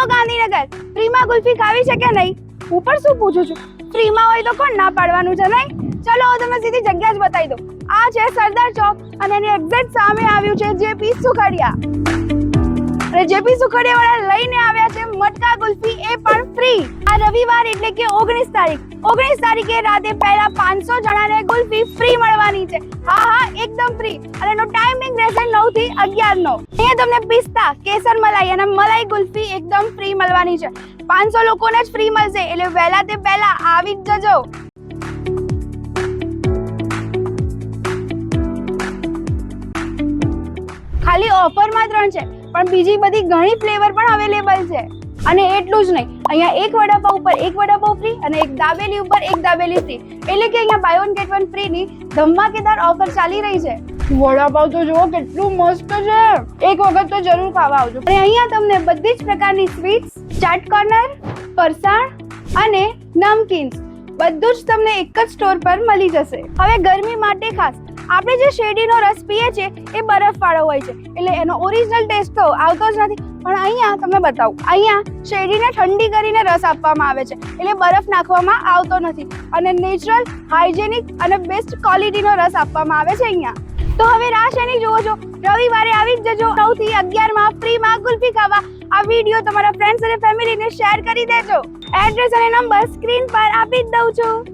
બોલો ગાંધીનગર, ફ્રીમાં ગુલ્ફી ખાવી છે કે નહીં? હું પણ શું પૂછું છું, ફ્રીમાં હોય તો કોણ ના પાડવાનું છે નહીં? ચલો હું તમને સીધી જગ્યા જ બતાવી દઉં. આ છે સરદાર ચોક અને એની એક્ઝેક્ટ સામે આવ્યું છે જેપી સુખડિયા. અને જેપી સુખડિયા વાળા લઈને આવ્યા છે મટકા ગુલ્ફી, એ પણ ફ્રી. આ રવિવાર એટલે કે 19 તારીખે રાતે પહેલા 500 જણાને ગુલ્ફી ફ્રી મળવાની છે. હા, એકદમ ફ્રી. અને એનો ટાઈમિંગ રહેશે 9 થી 11 નો. અહીંયા તમને પિસ્તા, કેસર મલાઈ અને મલાઈ ગુલ્ફી એકદમ ફ્રી મળવાની છે. 500 લોકોને જ ફ્રી મળશે, એટલે વહેલા તે પહેલા આવી જ જજો. ખાલી ઓફરમાં 3 છે, પણ બીજી બધી ઘણી ફ્લેવર પણ અવેલેબલ છે. અને એટલું જ નહીં, અહીંયા એક વડાપાવ ઉપર એક વડાપાવ ફ્રી અને એક દાબેલી ઉપર એક દાબેલી ફ્રી, એટલે કે અહીંયા buy one get one free ની ધમાકેદાર ઓફર ચાલી રહી છે. વડાપાવ તો જુઓ કેટલું મસ્ત છે, એક વખત તો જરૂર ખાવા આવજો. અને અહીંયા તમને બધી જ પ્રકારની સ્વીટ્સ, ચાટ કોર્નર, ફરસાણ અને નમકીન્સ બધું જ તમને એક જ સ્ટોર પર મળી જશે. હવે ગરમી માટે ખાસ આપણે જે શેરડીનો રસ પીએ છીએ એ બરફવાળો હોય છે, એટલે એનો ઓરિજિનલ ટેસ્ટ તો આવતો જ નથી. પણ અહીંયા તમને બતાવું, અહીંયા શેરડીને ઠંડી કરીને રસ આપવામાં આવે છે, એટલે બરફ નાખવામાં આવતો નથી અને નેચરલ, હાઇજેનિક અને બેસ્ટ ક્વોલિટીનો રસ આપવામાં આવે છે અહીંયા. તો હવે રાહ શેની જુઓ છો, રવિવારે આવી જ જજો 9 થી 11 માં ફ્રીમાં ગુલ્ફી ખાવા. આ વિડીયો તમારા ફ્રેન્ડ્સ અને ફેમિલીને શેર કરી દેજો. એડ્રેસ અને નંબર સ્ક્રીન પર આપી જ દઉં છું.